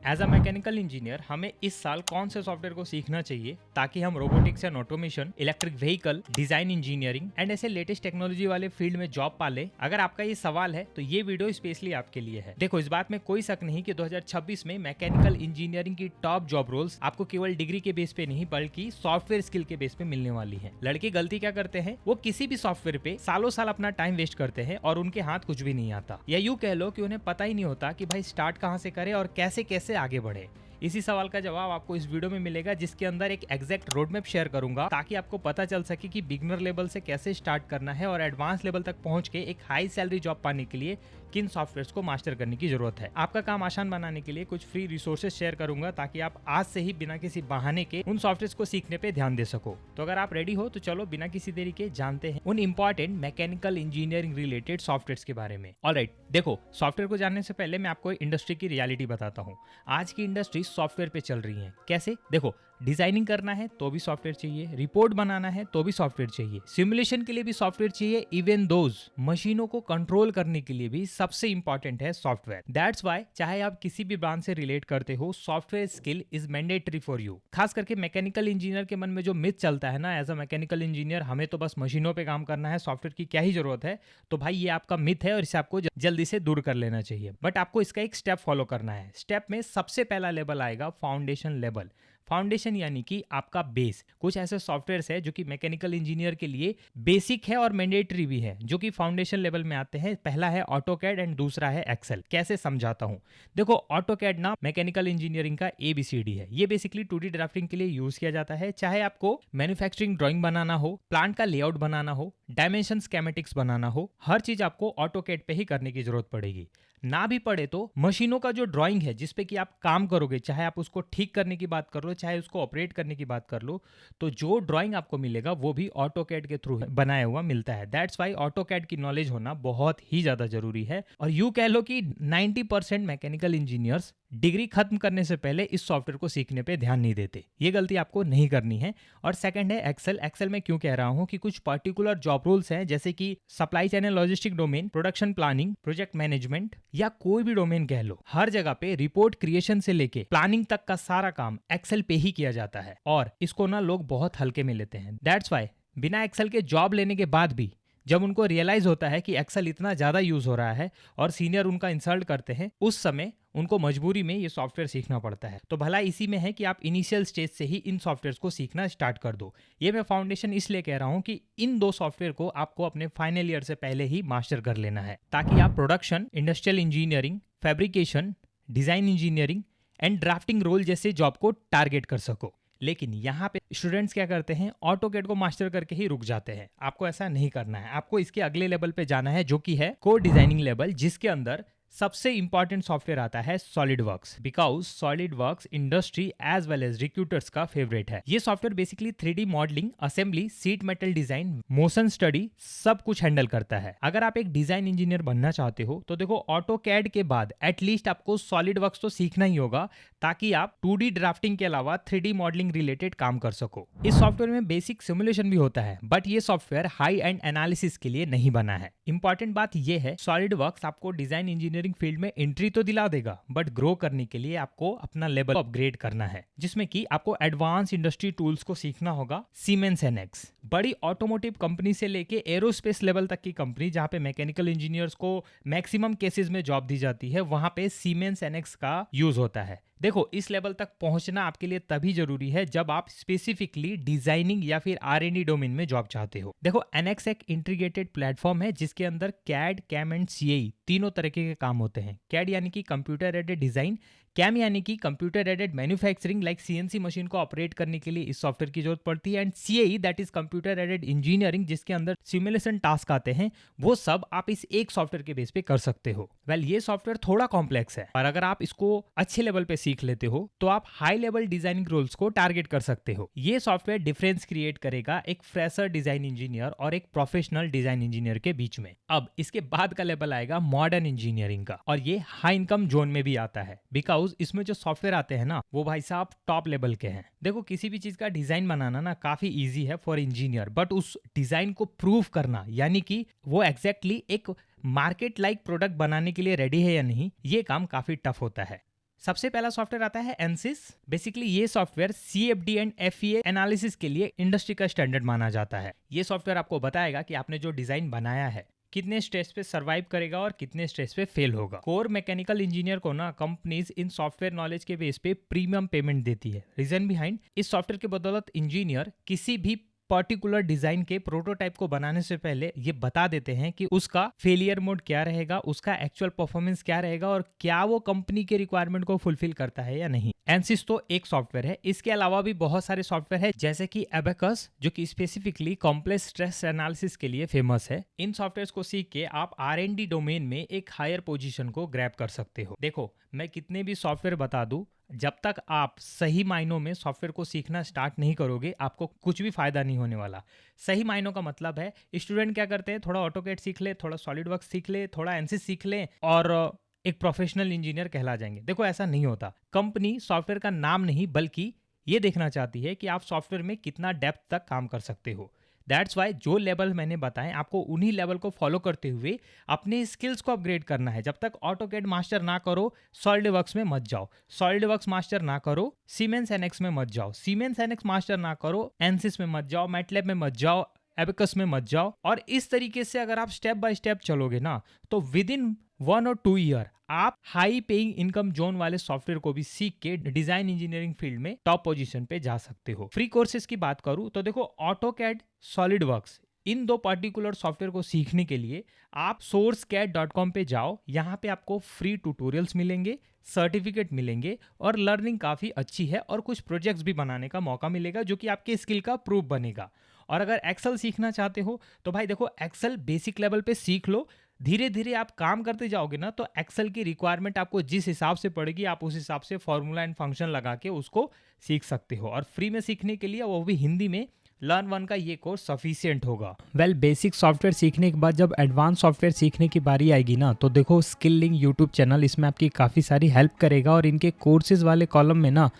As a mechanical engineer हमें इस साल कौन से सॉफ्टवेयर को सीखना चाहिए ताकि हम robotics and automation, electric vehicle, design engineering and ऐसे लेटेस्ट टेक्नोलॉजी वाले फील्ड में जॉब पाले। अगर आपका ये सवाल है तो ये वीडियो स्पेशली आपके लिए है। देखो, इस बात में कोई शक नहीं कि 2026 में मैकेनिकल इंजीनियरिंग की टॉप जॉब रोल्स आपको केवल डिग्री के बेस पे नहीं बल्कि सॉफ्टवेयर स्किल के बेस पे मिलने वाली है। लड़के गलती क्या करते हैं, वो किसी भी सॉफ्टवेयर पे सालों साल अपना टाइम वेस्ट करते हैं और उनके हाथ कुछ भी नहीं आता, या यूं कह लो कि उन्हें पता ही नहीं होता कि भाई स्टार्ट कहां से करें और कैसे कैसे आगे बढ़े। इसी सवाल का जवाब आपको इस वीडियो में मिलेगा, जिसके अंदर एक एग्जैक्ट रोड मैप शेयर करूंगा ताकि आपको पता चल सके कि बिगनर लेवल से कैसे स्टार्ट करना है और एडवांस लेवल तक पहुंच के एक हाई सैलरी जॉब पाने के लिए किन सॉफ्टवेयर्स को मास्टर करने की जरूरत है। आपका काम आसान बनाने के लिए कुछ फ्री रिसोर्सेज शेयर करूंगा ताकि आप आज से ही बिना किसी बहाने के उन सॉफ्टवेयर्स को सीखने पे ध्यान दे सको। तो अगर आप रेडी हो तो चलो बिना किसी देरी के जानते हैं उन important mechanical engineering related softwares के बारे में। ऑलराइट, देखो, सॉफ्टवेयर को जानने से पहले मैं आपको इंडस्ट्री की रियलिटी बताता हूँ। आज की इंडस्ट्री सॉफ्टवेयर पे चल रही है। कैसे? देखो, डिजाइनिंग करना है तो भी सॉफ्टवेयर चाहिए, रिपोर्ट बनाना है तो भी सॉफ्टवेयर चाहिए, सिमुलेशन के लिए भी सॉफ्टवेयर चाहिए, इवन दोज मशीनों को कंट्रोल करने के लिए भी सबसे इंपॉर्टेंट है सॉफ्टवेयर। दैट्स व्हाई चाहे आप किसी भी ब्रांच से रिलेट करते हो, software skill is mandatory for you. खास करके मैकेनिकल इंजीनियर के मन में जो मिथ चलता है ना, एज अ मैकेनिकल इंजीनियर हमें तो बस मशीनों पे काम करना है, सॉफ्टवेयर की क्या ही जरूरत है, तो भाई ये आपका मिथ है और इसे आपको जल्दी से दूर कर लेना चाहिए। बट आपको इसका एक स्टेप फॉलो करना है। स्टेप में सबसे पहला लेवल आएगा फाउंडेशन लेवल। फाउंडेशन यानी कि आपका बेस। कुछ ऐसे सॉफ्टवेयर्स है जो कि मैकेनिकल इंजीनियर के लिए बेसिक है और मैंडेटरी भी है, जो कि फाउंडेशन लेवल में आते हैं। पहला है ऑटोकैड एंड दूसरा है एक्सेल। कैसे समझाता हूं, देखो, ऑटोकैड ना मैकेनिकल इंजीनियरिंग का ABCD है। ये बेसिकली 2D ड्राफ्टिंग के लिए यूज किया जाता है। चाहे आपको मैन्युफैक्चरिंग ड्राइंग बनाना हो, प्लांट का लेआउट बनाना हो, डायमेंशन स्कीमेटिक्स बनाना हो, हर चीज आपको ऑटोकैड पे ही करने की जरूरत पड़ेगी। ना भी पड़े तो मशीनों का जो ड्राइंग है जिसपे कि आप काम करोगे, चाहे आप उसको ठीक करने की बात कर लो, चाहे उसको ऑपरेट करने की बात कर लो, तो जो ड्राइंग आपको मिलेगा वो भी ऑटोकैड के थ्रू बनाया हुआ मिलता है। दैट्स वाई ऑटोकैड की नॉलेज होना बहुत ही ज्यादा जरूरी है। और यूं कह लो कि 90% मैकेनिकल इंजीनियर्स डिग्री खत्म करने से पहले इस सॉफ्टवेयर को सीखने पे ध्यान नहीं देते। ये गलती आपको नहीं करनी है। और सेकंड है एक्सेल। एक्सेल में क्यों कह रहा हूं कि कुछ पर्टिकुलर जॉब रोल्स हैं, जैसे कि supply chain and logistic domain, production planning, project management, या कोई भी डोमेन कह लो, हर जगह पे रिपोर्ट क्रिएशन से लेके प्लानिंग तक का सारा काम एक्सेल पे ही किया जाता है और इसको ना लोग बहुत हल्के में लेते हैं। दैट्स वाई बिना एक्सेल के जॉब लेने के बाद भी जब उनको रियलाइज होता है कि एक्सेल इतना ज्यादा यूज हो रहा है और सीनियर उनका इंसल्ट करते हैं, उस समय उनको मजबूरी में ये सॉफ्टवेयर सीखना पड़ता है। तो भला इसी में है कि आप इनिशियल स्टेज से ही इन सॉफ्टवेयर को सीखना स्टार्ट कर दो। ये मैं फाउंडेशन इसलिए कह रहा हूं कि इन दो सॉफ्टवेयर को आपको अपने फाइनल ईयर से पहले ही मास्टर कर लेना है, ताकि आप production, industrial engineering, fabrication, design engineering and drafting role जैसे जॉब को टारगेट कर सको। लेकिन यहाँ पे स्टूडेंट्स क्या करते हैं, ऑटोकैड को मास्टर करके ही रुक जाते हैं। आपको ऐसा नहीं करना है, आपको इसके अगले लेवल पे जाना है, जो कि है कोड डिजाइनिंग लेवल, जिसके अंदर सबसे इंपॉर्टेंट सॉफ्टवेयर आता है SolidWorks. Because SolidWorks industry as well as recruiters का फेवरेट है। ये software basically 3D modelling, assembly, sheet metal design, motion study सब कुछ हैंडल करता है। अगर आप एक डिजाइन इंजीनियर बनना चाहते हो तो देखो, ऑटोकैड के बाद एटलीस्ट आपको सॉलिडवर्क्स तो सीखना ही होगा, ताकि आप 2D ड्राफ्टिंग के अलावा 3D मॉडलिंग रिलेटेड काम कर सको। इस सॉफ्टवेयर में बेसिक सिमुलेशन भी होता है, बट ये सॉफ्टवेयर हाई एंड एनालिसिस के लिए नहीं बना है। इंपॉर्टेंट बात यह है, सॉलिडवर्क्स आपको डिजाइन इंजीनियरिंग फील्ड में एंट्री तो दिला देगा, बट ग्रो करने के लिए आपको अपना लेवल अपग्रेड करना है, जिसमें कि आपको एडवांस इंडस्ट्री टूल्स को सीखना होगा। सीमेंस NX, बड़ी ऑटोमोटिव कंपनी से लेके एरोस्पेस लेवल तक की कंपनी जहां पे मैकेनिकल इंजीनियर्स को मैक्सिमम केसेस में जॉब दी जाती है, वहां पे सीमेंस NX का यूज होता है। देखो, इस लेवल तक पहुंचना आपके लिए तभी जरूरी है जब आप स्पेसिफिकली डिजाइनिंग या फिर R&D डोमेन में जॉब चाहते हो। देखो, NX एक इंटीग्रेटेड प्लेटफॉर्म है जिसके अंदर CAD, CAM एंड CAE तीनों तरीके के काम होते हैं। CAD यानी कि कंप्यूटर एडेड डिजाइन, CAM यानी कि computer aided manufacturing, like CNC machine को ऑपरेट करने के लिए इस सॉफ्टवेयर की जरूरत पड़ती है, and CAE that is computer aided engineering, जिसके अंदर सिमुलेशन टास्क आते हैं। वो सब आप इस एक सॉफ्टवेयर के बेस पे कर सकते हो। वेल, ये सॉफ्टवेयर थोड़ा कॉम्प्लेक्स है, और अगर आप इसको अच्छे लेवल पे सीख लेते हो तो आप हाई लेवल डिजाइनिंग रोल्स को टारगेट कर सकते हो। ये सॉफ्टवेयर डिफरेंस क्रिएट करेगा एक फ्रेशर डिजाइन इंजीनियर और एक प्रोफेशनल डिजाइन इंजीनियर के बीच में। अब इसके बाद का लेवल आएगा मॉडर्न इंजीनियरिंग का, और ये हाई इनकम जोन में भी आता है, बिकॉज इसमें जो सॉफ्टवेयर आते हैं ना, वो भाई साहब टॉप लेवल के हैं। देखो, किसी भी चीज का डिजाइन बनाना ना काफी इजी है फॉर इंजीनियर, बट उस डिजाइन को प्रूव करना, यानी कि वो एग्जैक्टली एक मार्केट लाइक प्रोडक्ट बनाने के लिए रेडी है या नहीं, ये काम काफी टफ होता है। सबसे पहला सॉफ्टवेयर आता है एनसिस। बेसिकली ये software CFD and FEA analysis के लिए इंडस्ट्री का स्टैंडर्ड माना जाता है। ये सॉफ्टवेयर आपको बताएगा कि आपने जो डिजाइन बनाया है कितने स्ट्रेस पे सरवाइव करेगा और कितने स्ट्रेस पे फेल होगा। कोर मैकेनिकल इंजीनियर को ना कंपनीज इन सॉफ्टवेयर नॉलेज के बेस पे प्रीमियम पेमेंट देती है। रीजन बिहाइंड, इस सॉफ्टवेयर की बदौलत इंजीनियर किसी भी पर्टिकुलर डिजाइन के प्रोटोटाइप को बनाने से पहले ये बता देते हैं कि उसका फेलियर मोड क्या रहेगा, उसका एक्चुअल परफॉर्मेंस क्या रहेगा और क्या वो कंपनी के रिक्वायरमेंट को फुलफिल करता है या नहीं। एनसिस तो एक सॉफ्टवेयर है, इसके अलावा भी बहुत सारे सॉफ्टवेयर है जैसे कि एबेकस, जो कि स्पेसिफिकली कॉम्प्लेक्स स्ट्रेस एनालिसिस के लिए फेमस है। इन सॉफ्टवेयर को सीख के आप R&D डोमेन में एक हायर पोजीशन को ग्रैब कर सकते हो। देखो, मैं कितने भी सॉफ्टवेयर बता दूं, जब तक आप सही मायनों में सॉफ्टवेयर को सीखना स्टार्ट नहीं करोगे, आपको कुछ भी फायदा नहीं होने वाला। सही मायनों का मतलब है, स्टूडेंट क्या करते हैं, थोड़ा ऑटोकैड सीख ले, थोड़ा सॉलिडवर्क्स सीख ले, थोड़ा एनसिस सीख ले और एक प्रोफेशनल इंजीनियर कहला जाएंगे। देखो, ऐसा नहीं होता। कंपनी सॉफ्टवेयर का नाम नहीं बल्कि ये देखना चाहती है कि आप सॉफ्टवेयर में कितना डेप्थ तक काम कर सकते हो। दैट्स वाई जो लेवल मैंने बताए आपको, उन्हीं लेवल को फॉलो करते हुए अपने स्किल्स को अपग्रेड करना है। जब तक ऑटोकैड मास्टर ना करो, सॉलिडवर्क्स में मत जाओ। सॉलिडवर्क्स मास्टर ना करो, सीमेंस एनएक्स में मत जाओ। सीमेंस एनएक्स मास्टर ना करो, एनसिस में मत जाओ, मैटलैब में मत जाओ, एबेकस में मत जाओ। और इस तरीके से अगर आप स्टेप बाय स्टेप चलोगे ना, तो विद इन 1 और 2 ईयर आप हाई पेइंग इनकम जोन वाले सॉफ्टवेयर को भी सीख के डिजाइन इंजीनियरिंग फील्ड में टॉप पोजीशन पे जा सकते हो। फ्री कोर्सेज की बात करूं तो देखो, ऑटोकैड, सॉलिडवर्क्स, इन दो पर्टिकुलर सॉफ्टवेयर को सीखने के लिए आप sourcecad.com पे जाओ। यहाँ पे आपको फ्री ट्यूटोरियल्स मिलेंगे, सर्टिफिकेट मिलेंगे और लर्निंग काफ़ी अच्छी है और कुछ प्रोजेक्ट्स भी बनाने का मौका मिलेगा जो कि आपके स्किल का प्रूफ बनेगा। और अगर एक्सेल सीखना चाहते हो तो भाई देखो, एक्सेल बेसिक लेवल पे सीख लो। धीरे धीरे आप काम करते जाओगे ना, तो एक्सेल की रिक्वायरमेंट आपको जिस हिसाब से पड़ेगी, आप उस हिसाब से फॉर्मूला एंड फंक्शन लगा के उसको सीख सकते हो। और फ्री में सीखने के लिए, वो भी हिंदी में, लर्न वन का ये कोर्स सफिशिएंट होगा। बेसिक सॉफ्टवेयर सीखने के बाद जब एडवांस सॉफ्टवेयर सीखने की बारी आएगी ना, तो देखो, स्किलिंग यूट्यूब चैनल इसमें आपकी काफ़ी सारी हेल्प करेगा। और इनके कोर्सेज वाले कॉलम में ना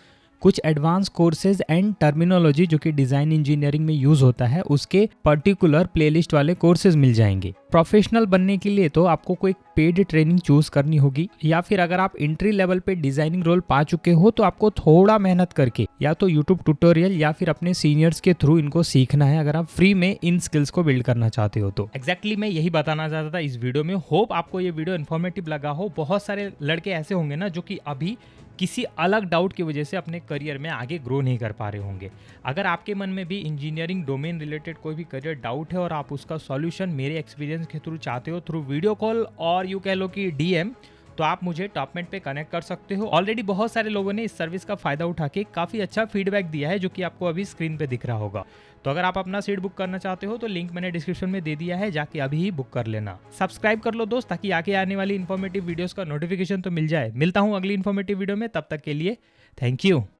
कुछ एडवांस कोर्सेज एंड टर्मिनोलॉजी जो कि डिज़ाइन इंजीनियरिंग में यूज़ होता है, उसके पर्टिकुलर प्लेलिस्ट वाले कोर्सेज मिल जाएंगे। प्रोफेशनल बनने के लिए तो आपको कोई पेड ट्रेनिंग चूज करनी होगी, या फिर अगर आप एंट्री लेवल पे डिजाइनिंग रोल पा चुके हो तो आपको थोड़ा मेहनत करके या तो यूट्यूब ट्यूटोरियल या फिर अपने सीनियर्स के थ्रू इनको सीखना है, अगर आप फ्री में इन स्किल्स को बिल्ड करना चाहते हो तो। एग्जैक्टली मैं यही बताना चाहता था इस वीडियो में। होप आपको ये वीडियो इन्फॉर्मेटिव लगा हो। बहुत सारे लड़के ऐसे होंगे ना जो कि अभी किसी अलग डाउट की वजह से अपने करियर में आगे ग्रो नहीं कर पा रहे होंगे। अगर आपके मन में भी इंजीनियरिंग डोमेन रिलेटेड कोई भी करियर डाउट है और आप उसका सॉल्यूशन मेरे एक्सपीरियंस के थ्रू चाहते हो, थ्रू वीडियो कॉल और यू कह लो कि DM, तो आप मुझे टॉपमेंट पे कनेक्ट कर सकते हो। ऑलरेडी बहुत सारे लोगों ने इस सर्विस का फायदा उठा के काफ़ी अच्छा फीडबैक दिया है, जो कि आपको अभी स्क्रीन पे दिख रहा होगा। तो अगर आप अपना सीट बुक करना चाहते हो तो लिंक मैंने डिस्क्रिप्शन में दे दिया है, जाके अभी ही बुक कर लेना। सब्सक्राइब कर लो दोस्त, ताकि आगे आने वाली इन्फॉर्मेटिव वीडियोस का नोटिफिकेशन तो मिल जाए। मिलता हूँ अगली इन्फॉर्मेटिव वीडियो में, तब तक के लिए थैंक यू।